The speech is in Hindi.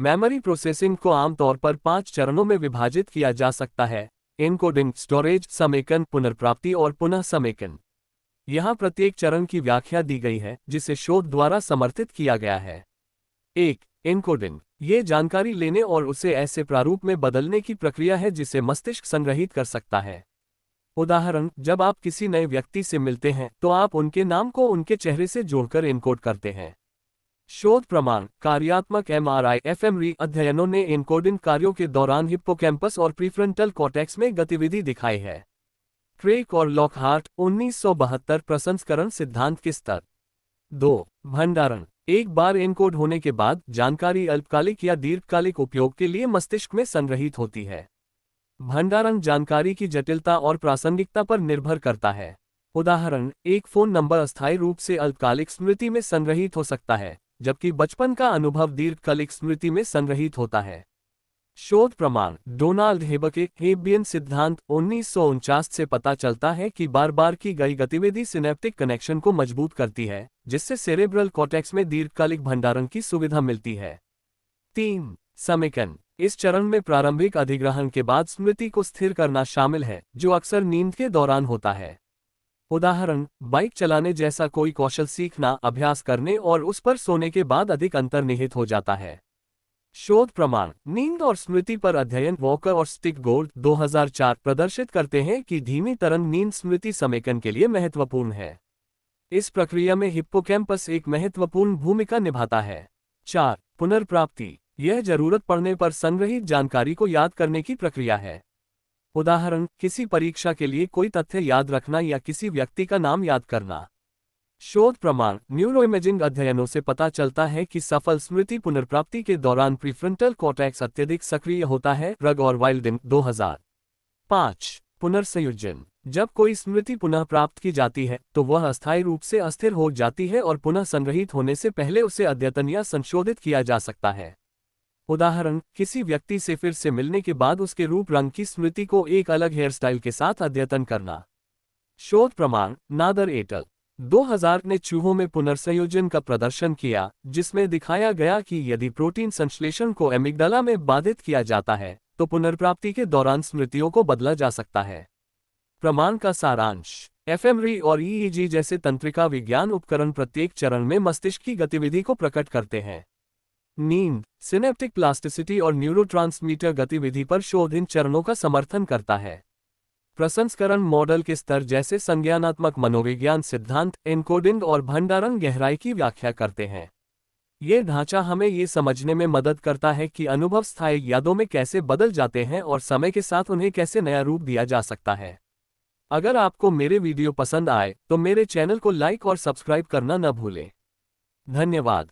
मेमोरी प्रोसेसिंग को आमतौर पर 5 चरणों में विभाजित किया जा सकता है: एन्कोडिंग, स्टोरेज, समेकन, पुनर्प्राप्ति और पुनः समेकन। यहाँ प्रत्येक चरण की व्याख्या दी गई है जिसे शोध द्वारा समर्थित किया गया है। 1. एन्कोडिंग। ये जानकारी लेने और उसे ऐसे प्रारूप में बदलने की प्रक्रिया है जिसे मस्तिष्क संग्रहित कर सकता है। उदाहरण, जब आप किसी नए व्यक्ति से मिलते हैं तो आप उनके नाम को उनके चेहरे से जोड़कर एन्कोड करते हैं। शोध प्रमाण। कार्यात्मक एमआरआई एफएमआरआई अध्ययनों ने एन्कोडिंग कार्यों के दौरान हिप्पोकैम्पस और प्रीफ्रंटल कॉर्टेक्स में गतिविधि दिखाई है। क्रेक और लॉकहार्ट, 1972 प्रसंस्करण सिद्धांत के स्तर। 2. भंडारण। एक बार एन्कोड होने के बाद जानकारी अल्पकालिक या दीर्घकालिक उपयोग के लिए मस्तिष्क में संग्रहित होती है। भंडारण जानकारी की जटिलता और प्रासंगिकता पर निर्भर करता है। उदाहरण, एक फोन नंबर अस्थायी रूप से अल्पकालिक स्मृति में संग्रहित हो सकता है, जबकि बचपन का अनुभव दीर्घकालिक स्मृति में संग्रहित होता है। शोध प्रमाण। डोनाल्ड हेबर के हेबियन सिद्धांत 1949 से पता चलता है कि बार बार की गई गतिविधि सिनेप्टिक कनेक्शन को मजबूत करती है, जिससे सेरेब्रल कॉर्टेक्स में दीर्घकालिक भंडारण की सुविधा मिलती है। 3. समेकन। इस चरण में प्रारंभिक अधिग्रहण के बाद स्मृति को स्थिर करना शामिल है, जो अक्सर नींद के दौरान होता है। उदाहरण, बाइक चलाने जैसा कोई कौशल सीखना, अभ्यास करने और उस पर सोने के बाद अधिक अंतर्निहित हो जाता है। शोध प्रमाण। नींद और स्मृति पर अध्ययन वॉकर और स्टिकगोल्ड 2004 प्रदर्शित करते हैं कि धीमी तरंग नींद स्मृति समेकन के लिए महत्वपूर्ण है। इस प्रक्रिया में हिप्पोकैम्पस एक महत्वपूर्ण भूमिका निभाता है। 4. पुनर्प्राप्ति। यह जरूरत पड़ने पर संग्रहित जानकारी को याद करने की प्रक्रिया है। उदाहरण, किसी परीक्षा के लिए कोई तथ्य याद रखना या किसी व्यक्ति का नाम याद करना। शोध प्रमाण। न्यूरोइमेजिंग अध्ययनों से पता चलता है कि सफल स्मृति पुनर्प्राप्ति के दौरान प्रीफ्रंटल कॉर्टेक्स अत्यधिक सक्रिय होता है। रग और वाइल्डिंग 2005। पुनर्संयोजन। जब कोई स्मृति पुनः प्राप्त की जाती है तो वह अस्थायी रूप से अस्थिर हो जाती है और पुनः संग्रहित होने से पहले उसे अद्यतन या संशोधित किया जा सकता है। उदाहरण, किसी व्यक्ति से फिर से मिलने के बाद उसके रूप रंग की स्मृति को एक अलग हेयरस्टाइल के साथ अद्यतन करना। शोध प्रमाण। नादर एट अल 2000 ने चूहों में पुनर्संयोजन का प्रदर्शन किया, जिसमें दिखाया गया कि यदि प्रोटीन संश्लेषण को एमिग्डाला में बाधित किया जाता है तो पुनर्प्राप्ति के दौरान स्मृतियों को बदला जा सकता है। प्रमाण का सारांश। एफएमआरआई और ईईजी जैसे तंत्रिका विज्ञान उपकरण प्रत्येक चरण में मस्तिष्क की गतिविधि को प्रकट करते हैं। नींद, सिनेप्टिक प्लास्टिसिटी और न्यूरोट्रांसमीटर गतिविधि पर शोध इन चरणों का समर्थन करता है। प्रसंस्करण मॉडल के स्तर जैसे संज्ञानात्मक मनोविज्ञान सिद्धांत, एन्कोडिंग और भंडारण गहराई की व्याख्या करते हैं। ये ढांचा हमें ये समझने में मदद करता है कि अनुभव स्थायी यादों में कैसे बदल जाते हैं और समय के साथ उन्हें कैसे नया रूप दिया जा सकता है। अगर आपको मेरे वीडियो पसंद आए तो मेरे चैनल को लाइक और सब्सक्राइब करना न भूलें। धन्यवाद।